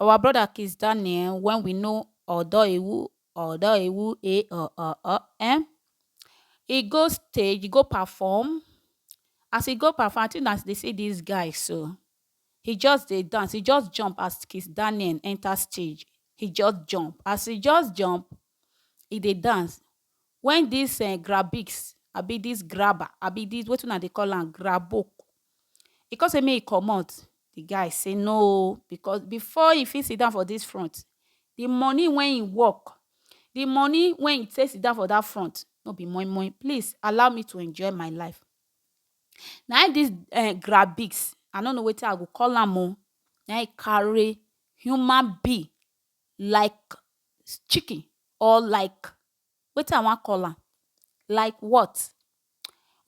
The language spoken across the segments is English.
Our brother Kizz, when we know Odo Ewu, he go stage, he go perform. As he go perform, I think as they say this guy, so he just dey dance, he just jump as Kizz enter stage. He just jump. As he just jump, he dey dance. When this grabbix, abi this grabber, abi this wetin una dey call am grabok, e come say make e comot. The guy say no, because before he fit sit down for this front, the money when he work, the money when he take sit down for that front, no be moi moi. Please allow me to enjoy my life. Now this grabix, I no know wetin I go call am o. Na e carry human being like chicken, or like wetin I wan call am, like what?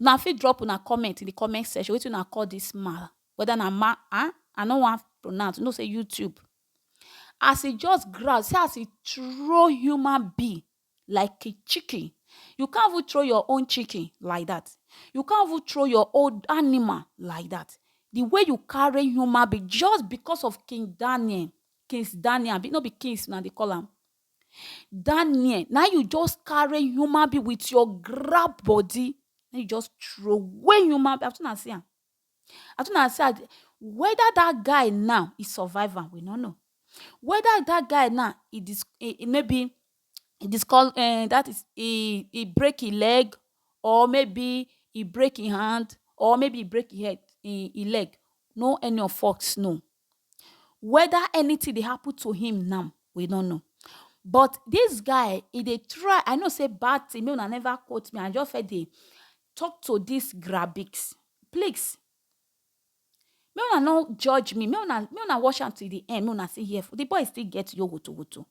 Una fit drop una comment in the comment section wetin una call this man, whether na man, I no wan pronounce, you know say YouTube. As he just grab, see as he throw human being like a chicken. You can't even throw your own chicken like that. You can't even throw your own animal like that. The way you carry human being just because of Kizz Daniel, no be Kizz now they call him Daniel. Now you just carry human being with your grab body. Then you just throw away human being. After I see him, after I said whether that guy now is survivor, we don't know. Whether that guy now maybe it is called that is he break his leg, or maybe he break his hand, or maybe he break his head, his leg. No any of us know. Whether anything they happen to him now, we don't know. But this guy, he dey try. I know say bad thing. Me una never quote me. I just heard they talk to this grabix. Please, me una no judge me. Me una watch until the end. Me una see here. The boy still get yo woto.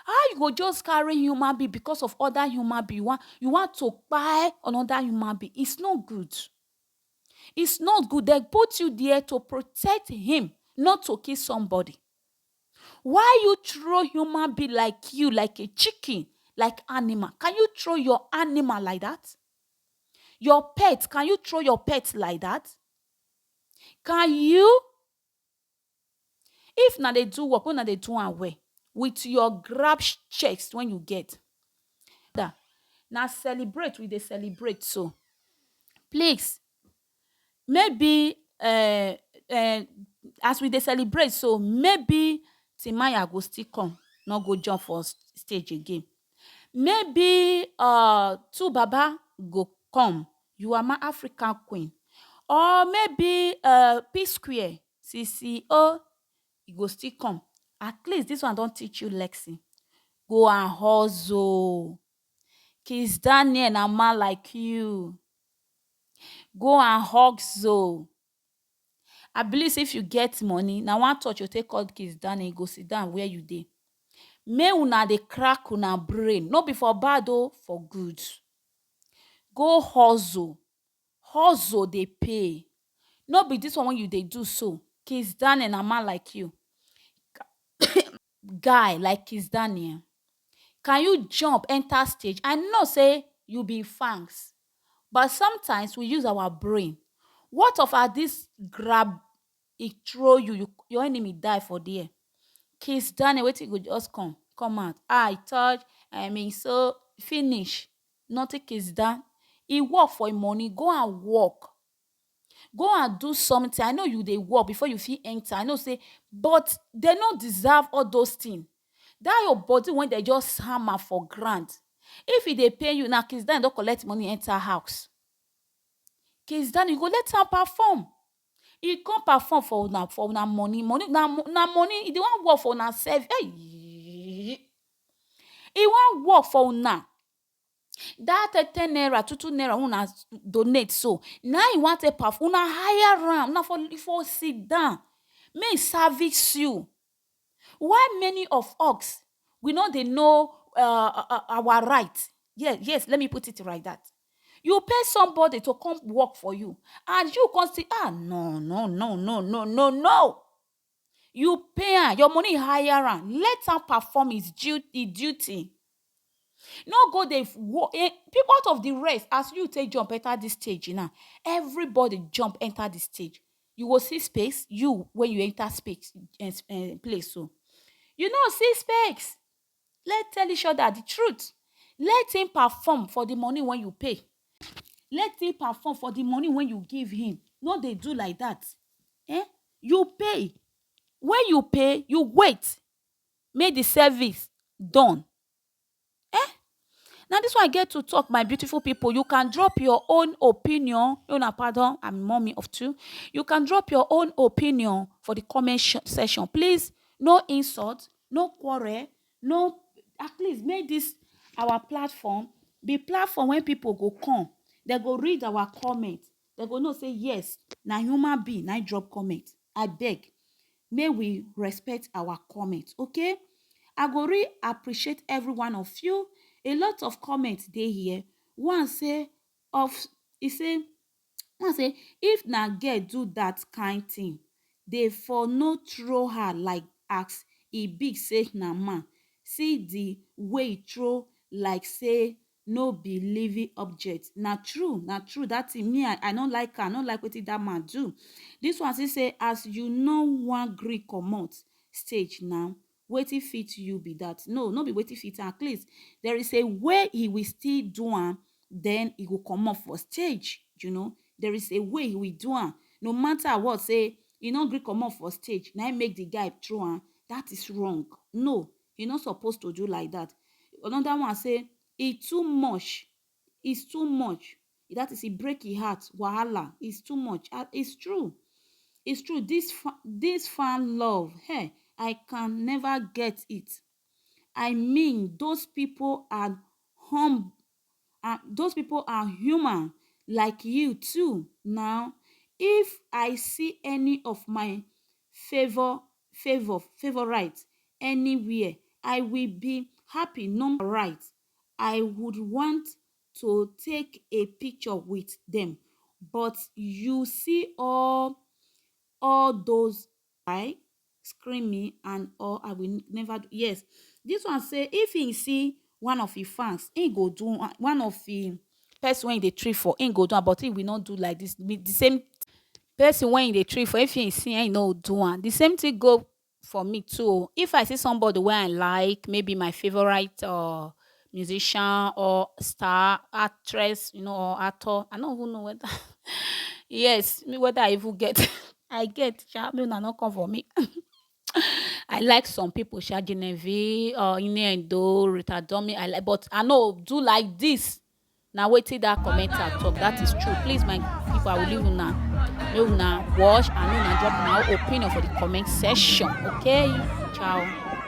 How you go just carry human being because of other human being? You want to buy another human being? It's not good. It's not good. They put you there to protect him, not to kill somebody. Why you throw human being like you, like a chicken, like animal? Can you throw your animal like that? Your pet, can you throw your pet like that? Can you? If now they do work, when they do away with your grab checks when you get that, now celebrate with they celebrate. So please, maybe as we they celebrate, so maybe Timaya go still come, not go jump for stage again. Maybe two Baba go come. You are my African queen. Or maybe P Square, CCO, you go still come. At least this one don't teach you Lexi. Go and hustle. Kizz Daniel, a man like you. Go and hustle. I believe if you get money, now one touch you take called Kizz Daniel, go sit down where you dey. May una dey crack una brain. No be for bad o, for good. Go hustle. Hustle they pay. No be this one when you they do so. Kizz Daniel, a man like you. Guy like Kizz Daniel. Can you jump, enter stage? I know say you be fangs. But sometimes we use our brain. What of this grab, it throw you, your enemy die for there. Kizz Daniel, wait till you just come out. I touch, I mean, so finish. Nothing Kizz Daniel. He work for him money. Go and work. Go and do something. I know you they work before you feel enter. I know say, but they don't deserve all those things. That your body when they just hammer for grant. If they pay you now, Kizz Daniel don't collect money enter house. Kizz Daniel, you go let him perform. He can't perform for una money. Money he dey wan work for una self. Hey, he wan work for una. That 10 naira, 2 naira una donate so. Now he want to perform. Una hire am. Una for sit down. May service you. Why many of us we know they know our right? Yes, let me put it like that. You pay somebody to come work for you, and you can say, no. You pay her, your money higher am. Let her perform his duty. No go they people out of the race as you take jump enter this stage now. Everybody jump enter the stage. you will see space. You when you enter space place, so you know see space. Let's tell each other the truth. Let him perform for the money when you pay. Let him perform for the money when you give him. No, they do like that. Eh? You pay. When you pay, you wait. Make the service done. Eh? Now, this one I get to talk, my beautiful people. You can drop your own opinion. Pardon, I'm mommy of two. You can drop your own opinion for the comment section. Please, no insult, no quarrel, no. At least make this our platform be platform when people go come. They go read our comment. They go know say yes. Now human being, I drop comment. I beg. May we respect our comment, okay? I go really appreciate every one of you. A lot of comments dey here. One say of one say if na girl do that kind thing, dey for no throw her like ask e big say na man. See the way e throw like say no be living object. Na true, na true. That thing me, I no like her. I no like wetin that man do. This one still say as you no wan gree comot stage now, wetin fit you be that? No, no be wetin fit am. At least there is a way he will still do am, then he go comot for stage. There is a way he will do am. No matter what, say he no gree comot for stage, na him make the guy throw am. That is wrong. No, he not supposed to do like that. Another one say e too much. It's too much. That is, he break his heart. Wahala. It's too much. It's true. It's true. This fan love, hey, I can never get it. I mean, those people are those people are human like you too. Now, if I see any of my favorite anywhere, I will be happy. No right. I would want to take a picture with them, but you see all those I screaming and all I will never do. Yes, this one say if he see one of his fans, he go do one of the person when they tree for, he go do am, but he will not do like this. The same person when they tree for, if he see, he no do am. The same thing go for me too. If I see somebody where I like, maybe my favorite musician or star actress, or actor, I don't even know whether yes, me whether I even get I get me not come for me. I like some people, Genevieve or Inendo, Rita Domi. I like, but I know do like this. Now wait till that commenter talk. That is true. Please, my people, I will leave you now. You now watch and you now drop my opinion for the comment section. Okay, ciao.